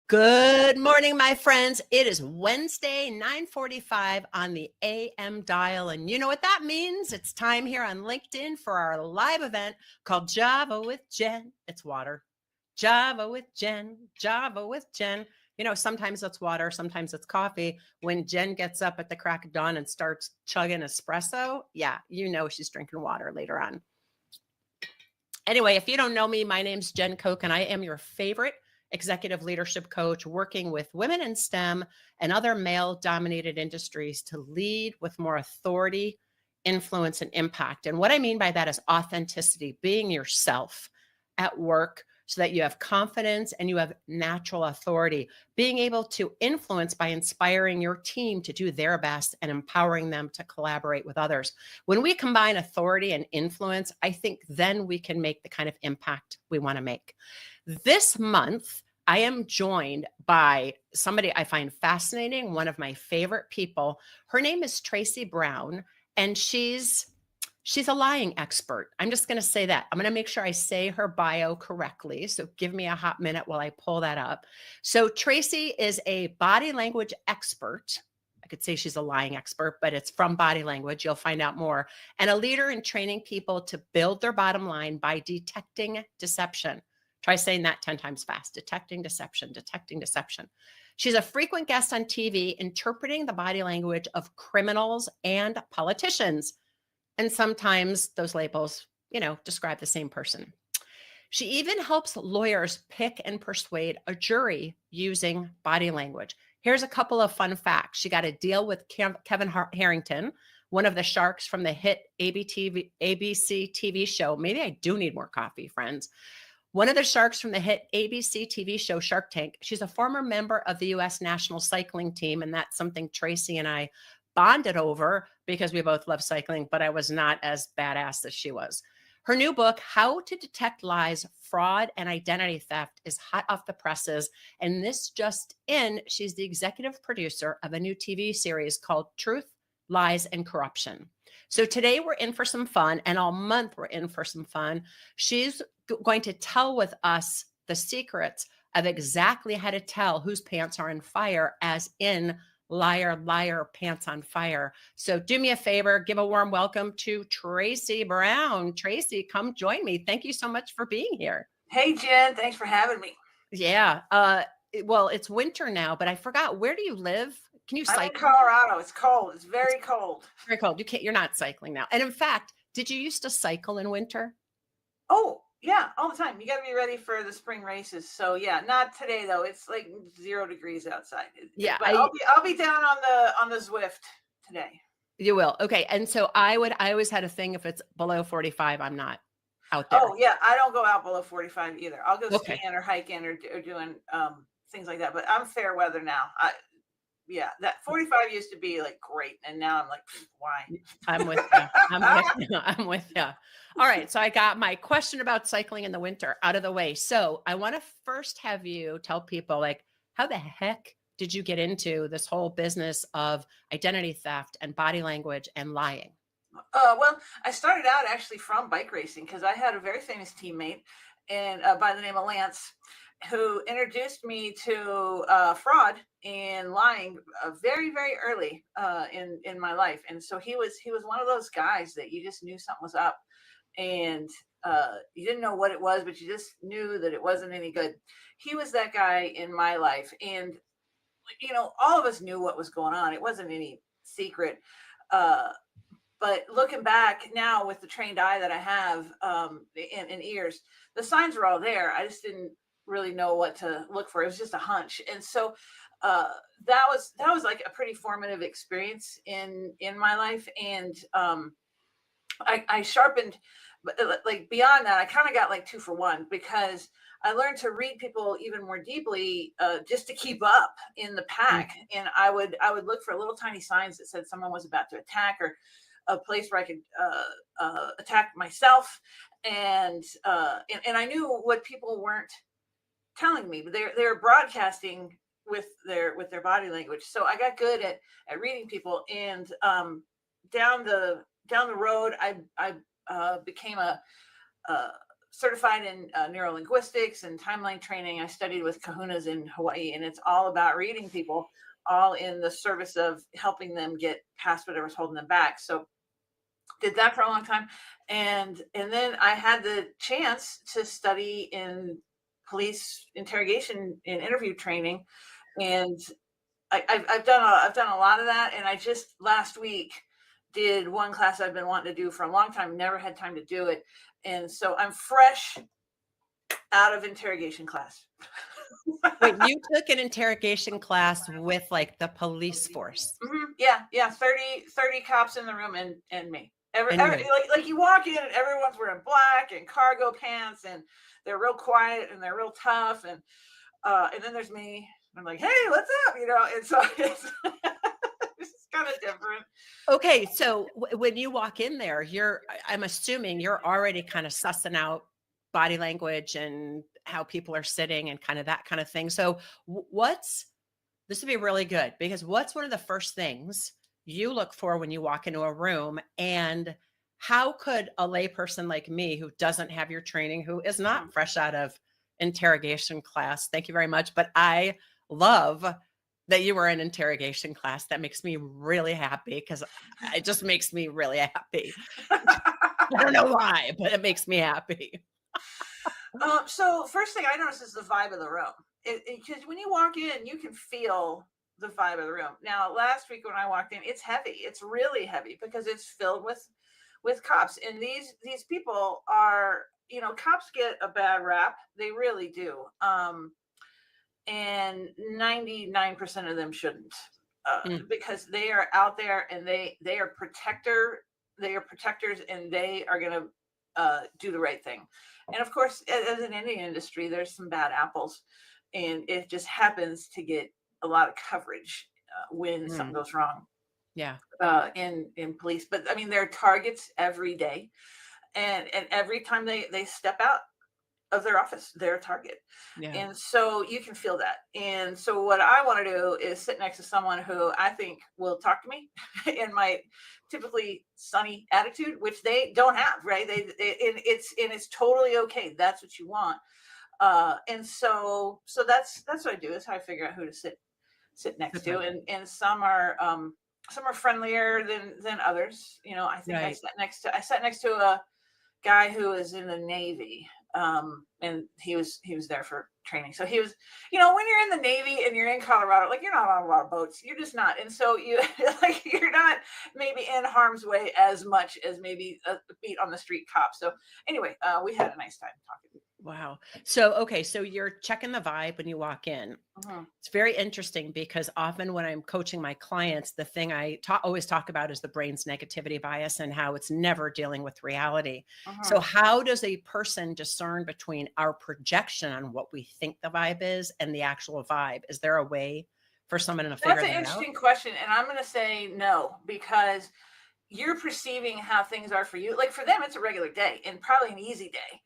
Good morning, my friends. It is Wednesday, 9:45 on the AM dial. And you know what that means? It's time here on LinkedIn for our live event called Java with Jen. It's water. Java with Jen. Java with Jen. You know, sometimes it's water, sometimes it's coffee. When Jen gets up at the crack of dawn and starts chugging espresso, yeah, you know she's drinking water later on. Anyway, if you don't know me, my name's Jen Koch, and I am your favorite executive leadership coach working with women in STEM and other male-dominated industries to lead with more authority, influence, and impact. And what I mean by that is authenticity, being yourself at work so that you have confidence and you have natural authority, being able to influence by inspiring your team to do their best and empowering them to collaborate with others. When we combine authority and influence, I think then we can make the kind of impact we want to make. This month, I am joined by somebody I find fascinating, one of my favorite people. Her name is Traci Brown, and she's a lying expert. I'm just going to say that. I'm going to make sure I say her bio correctly. So give me a hot minute while I pull that up. So Traci is a body language expert. I could say she's a lying expert, but it's from body language. You'll find out more. And a leader in training people to build their bottom line by detecting deception. Try saying that 10 times fast. Detecting deception, detecting deception. She's a frequent guest on TV, interpreting the body language of criminals and politicians. And sometimes those labels, describe the same person. She even helps lawyers pick and persuade a jury using body language. Here's a couple of fun facts. She got a deal with Kevin Harrington, one of the sharks from the hit ABC TV show. Maybe I do need more coffee, friends. One of the sharks from the hit ABC TV show Shark Tank. She's a former member of the U.S. national cycling team, and that's something Traci and I bonded over because we both love cycling, but I was not as badass as she was. Her new book, How to Detect Lies, Fraud, and Identity Theft, is hot off the presses. And this just in, she's the executive producer of a new TV series called Truth, Lies, and Corruption. So today we're in for some fun, and all month we're in for some fun. She's going to tell with us the secrets of exactly how to tell whose pants are on fire, as in liar, liar, pants on fire. So do me a favor, give a warm welcome to Traci Brown. Traci, come join me. Thank you so much for being here. Hey, Jen, thanks for having me. Yeah. Well, it's winter now, but I forgot, where do you live? Can you cycle? I'm in Colorado. It's cold. It's very cold. Very cold. You're not cycling now. And in fact, did you used to cycle in winter? Oh, yeah, all the time. You got to be ready for the spring races. So yeah, not today though. It's like 0 degrees outside. Yeah, but I'll be down on the Zwift today. You will. Okay. And so I always had a thing, if it's below 45, I'm not out there. Oh yeah, I don't go out below 45 either. I'll go skiing or hiking or doing things like that. But I'm fair weather now. Yeah, that 45 used to be like great, and now I'm like, why? I'm with you. I'm with you. All right, so I got my question about cycling in the winter out of the way. So I want to first have you tell people, like, how the heck did you get into this whole business of identity theft and body language and lying? Well, I started out actually from bike racing because I had a very famous teammate, and by the name of Lance, who introduced me to fraud and lying very, very early in my life. And so he was one of those guys that you just knew something was up, and you didn't know what it was, but you just knew that it wasn't any good. He was that guy in my life, and all of us knew what was going on. It wasn't any secret. But looking back now with the trained eye that I have in ears, the signs were all there. I just didn't really know what to look for. It was just a hunch. And so that was like a pretty formative experience in my life. And I sharpened, like beyond that, I kind of got like 2 for 1, because I learned to read people even more deeply just to keep up in the pack. Mm-hmm. And I would look for little tiny signs that said someone was about to attack, or a place where I could attack myself. And I knew what people weren't telling me, but they were broadcasting with their body language. So I got good at reading people. And down the road, I became a certified in neurolinguistics and timeline training. I studied with kahunas in Hawaii, and it's all about reading people, all in the service of helping them get past whatever's holding them back. So did that for a long time, and then I had the chance to study in police interrogation and interview training, and I've done a lot of that, and I just last week did one class I've been wanting to do for a long time, never had time to do it, and so I'm fresh out of interrogation class. Wait, you took an interrogation class with like the police force Yeah, 30 cops in the room and me. and you. Like you walk in and everyone's wearing black and cargo pants and they're real quiet and they're real tough and then there's me. I'm like, hey, what's up? And so it's kind of different. Okay, so when you walk in there, I'm assuming you're already kind of sussing out body language and how people are sitting and kind of that kind of thing. So this would be really good because what's one of the first things you look for when you walk into a room, and how could a layperson like me who doesn't have your training, who is not fresh out of interrogation class, thank you very much, but I love that you were in interrogation class. That makes me really happy because it just makes me really happy. I don't know why, but it makes me happy. So first thing I notice is the vibe of the room. Because when you walk in, you can feel the vibe of the room. Now, last week when I walked in, it's heavy. It's really heavy because it's filled with cops. And these people are, cops get a bad rap. They really do. And 99% of them shouldn't, because they are out there and they are protectors, and they are going to do the right thing. And of course, as in any industry, there's some bad apples, and it just happens to get a lot of coverage when something goes wrong. Yeah. In police, but I mean, they're targets every day, and every time they step out of their office, they're a target. Yeah. And so you can feel that. And so what I want to do is sit next to someone who I think will talk to me in my typically sunny attitude, which they don't have, right? It's totally okay. That's what you want. And so that's what I do, is how I figure out who to sit next to. And some are friendlier than others. I think Right. I sat next to a guy who was in the Navy, and he was there for training. So he was, when you're in the Navy and you're in Colorado, like, you're not on a lot of boats, you're just not. And so you're not maybe in harm's way as much as maybe a beat on the street cop. So anyway, we had a nice time talking. Wow. So, okay. So you're checking the vibe when you walk in. It's very interesting because often when I'm coaching my clients, the thing I always talk about is the brain's negativity bias and how it's never dealing with reality. So how does a person discern between our projection on what we think the vibe is and the actual vibe? Is there a way for someone to figure that out? That's an interesting question. And I'm going to say no, because you're perceiving how things are for you. Like, for them, it's a regular day and probably an easy day.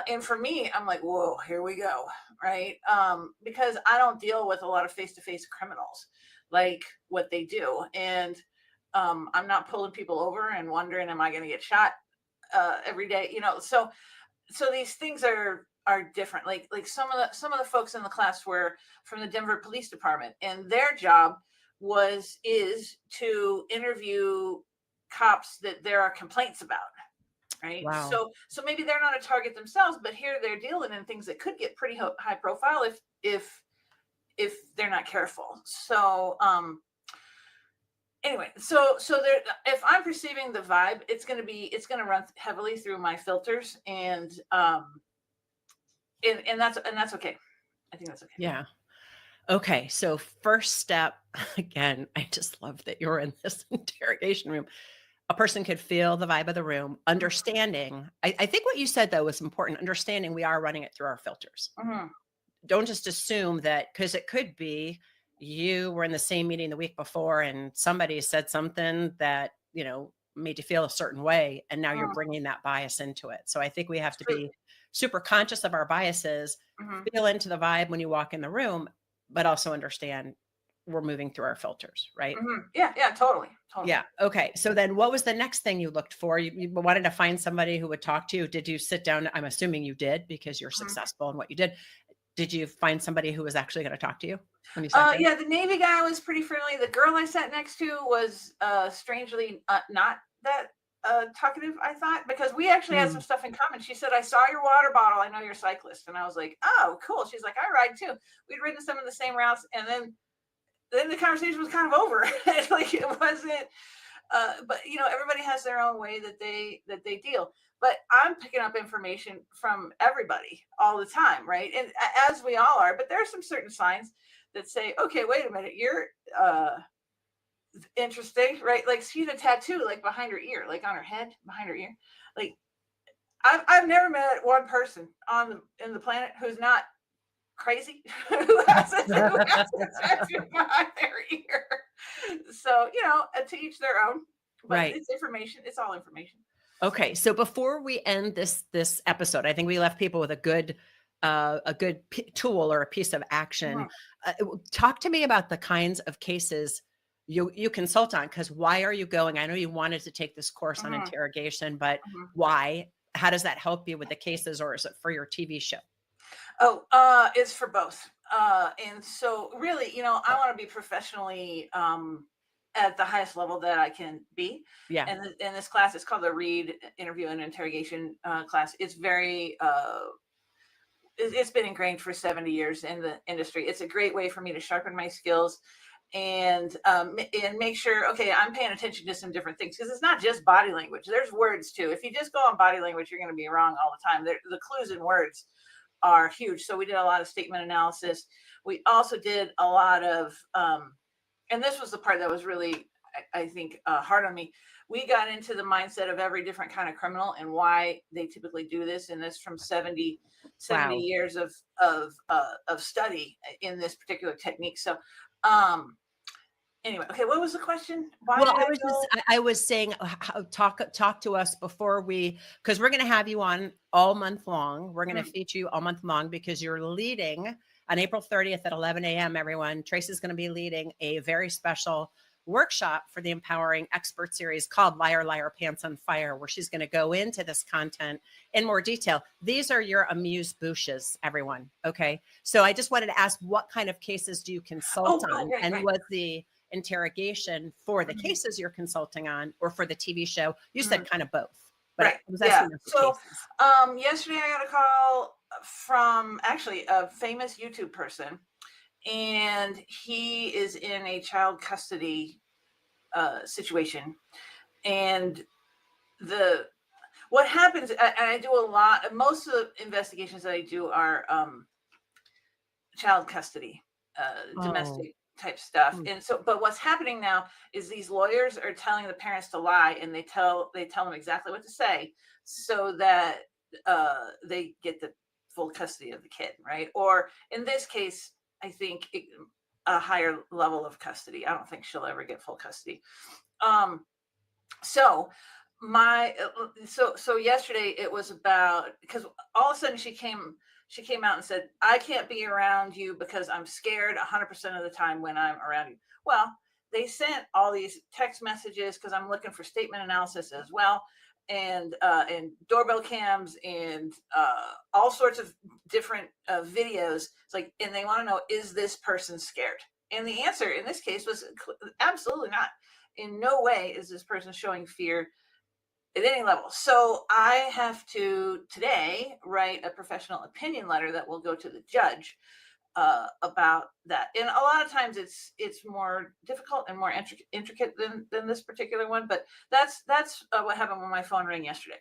And for me, I'm like, whoa, here we go. Right. Because I don't deal with a lot of face-to-face criminals like what they do. And I'm not pulling people over and wondering, am I going to get shot every day? So these things are different. Like some of the folks in the class were from the Denver Police Department, and their job is to interview cops that there are complaints about. Right. Wow. So maybe they're not a target themselves, but here they're dealing in things that could get pretty high profile if they're not careful. So anyway, so there, if I'm perceiving the vibe, it's going to run heavily through my filters, and that's okay. I think that's okay. Yeah. Okay. So first step, again, I just love that you're in this interrogation room. A person could feel the vibe of the room, understanding. I think what you said, though, was important. Understanding we are running it through our filters. Don't just assume that, because it could be you were in the same meeting the week before and somebody said something that, made you feel a certain way. And now you're bringing that bias into it. So I think we have to be super conscious of our biases, feel into the vibe when you walk in the room, but also understand we're moving through our filters, right? Yeah, totally. Yeah. Okay. So then what was the next thing you looked for? You wanted to find somebody who would talk to you. Did you sit down? I'm assuming you did because you're successful in what you did. Did you find somebody who was actually going to talk to you when you sat down? Yeah, the Navy guy was pretty friendly. The girl I sat next to was strangely not that talkative, I thought, because we actually had some stuff in common. She said, "I saw your water bottle. I know you're a cyclist." And I was like, "Oh, cool." She's like, "I ride too." We'd ridden some of the same routes, and then the conversation was kind of over. Like it wasn't. But everybody has their own way that they deal. But I'm picking up information from everybody all the time, right? And as we all are. But there are some certain signs that say, "Okay, wait a minute, you're interesting," right? Like she's a tattoo, like behind her ear, like on her head, behind her ear. Like I've never met one person in the planet who's not crazy who has a tattoo behind their ear. So to each their own. But Right. it's information. It's all information. Okay. So before we end this episode, I think we left people with a good tool or a piece of action. Talk to me about the kinds of cases you consult on, because why are you going? I know you wanted to take this course on interrogation, but why? How does that help you with the cases, or is it for your TV show? Oh, it's for both. And so really, I want to be professionally at the highest level that I can be. Yeah. And in this class, it's called the Reed Interview and Interrogation class. It's very it's been ingrained for 70 years in the industry. It's a great way for me to sharpen my skills and make sure, okay, I'm paying attention to some different things, because it's not just body language. There's words too. If you just go on body language, you're going to be wrong all the time. The clues in words are huge. So we did a lot of statement analysis. We also did a lot of, and this was the part that was really, I think, hard on me. We got into the mindset of every different kind of criminal and why they typically do this. And this from 70 years of study in this particular technique. So, anyway, okay, what was the question? I was saying, talk to us before because we're going to have you on all month long. We're going to feature you all month long because you're leading on April 30th at 11 a.m. Everyone, Traci's going to be leading a very special workshop for the Empowering Expert series called Liar, Liar, Pants on Fire, where she's going to go into this content in more detail. These are your amuse-bouches, everyone. Okay. So I just wanted to ask, what kind of cases do you consult on? Right. Was the interrogation for the cases you're consulting on, or for the TV show? You said kind of both. But right. Yeah. So yesterday I got a call from actually a famous YouTube person, and he is in a child custody situation. And what happens, and I do a lot, most of the investigations that I do are child custody, domestic type stuff. And so, but what's happening now is these lawyers are telling the parents to lie, and they tell them exactly what to say so that they get the full custody of the kid, right? Or in this case, I think a higher level of custody. I don't think she'll ever get full custody. So yesterday it was about, because all of a sudden she came out and said, "I can't be around you because I'm scared 100% of the time when I'm around you." Well, they sent all these text messages, because I'm looking for statement analysis as well, and doorbell cams, and all sorts of different videos. It's like, and they want to know, is this person scared? And the answer in this case was absolutely not. In no way is this person showing fear at any level. So I have to today write a professional opinion letter that will go to the judge about that. And a lot of times it's more difficult and more intricate than this particular one. But that's what happened when my phone rang yesterday.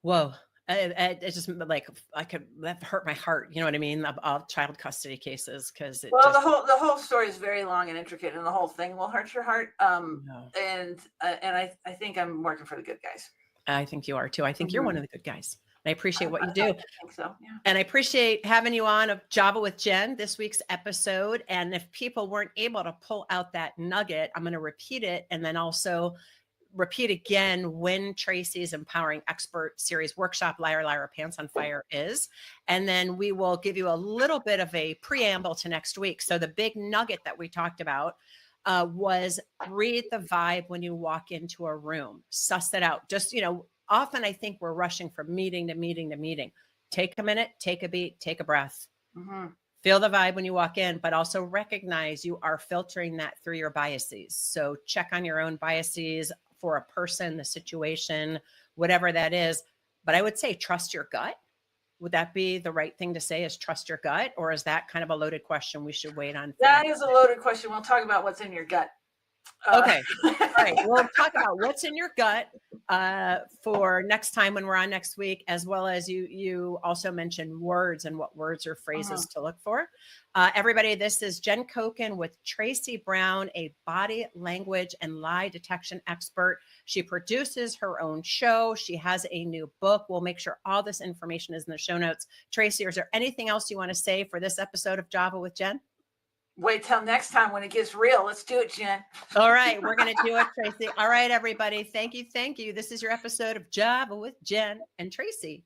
Whoa. It's just like, that hurt my heart. You know what I mean? Of child custody cases. Because the whole story is very long and intricate, and the whole thing will hurt your heart. And I think I'm working for the good guys. I think you are too. I think you're one of the good guys. I appreciate what you do. I think so, yeah. And I appreciate having you on Java with Jen, this week's episode. And if people weren't able to pull out that nugget, I'm going to repeat it. And then also repeat again when Traci's Empowering Expert Series workshop, Liar, Liar, Pants on Fire is. And then we will give you a little bit of a preamble to next week. So the big nugget that we talked about was read the vibe when you walk into a room, suss it out. Just, often I think we're rushing from meeting to meeting to meeting. Take a minute, take a beat, take a breath. Mm-hmm. Feel the vibe when you walk in, but also recognize you are filtering that through your biases. So check on your own biases for a person, the situation, whatever that is. But I would say trust your gut. Would that be the right thing to say, is trust your gut? Or is that kind of a loaded question we should wait on? That is a loaded question. We'll talk about what's in your gut. Okay. All right. We'll talk about what's in your gut for next time when we're on next week, as well as you also mentioned words and what words or phrases to look for. Everybody, this is Jen Koken with Traci Brown, a body language and lie detection expert. She produces her own show. She has a new book. We'll make sure all this information is in the show notes. Traci, is there anything else you want to say for this episode of Java with Jen? Wait till next time when it gets real. Let's do it, Jen. All right. We're going to do it, Traci. All right, everybody. Thank you. Thank you. This is your episode of Java with Jen and Traci.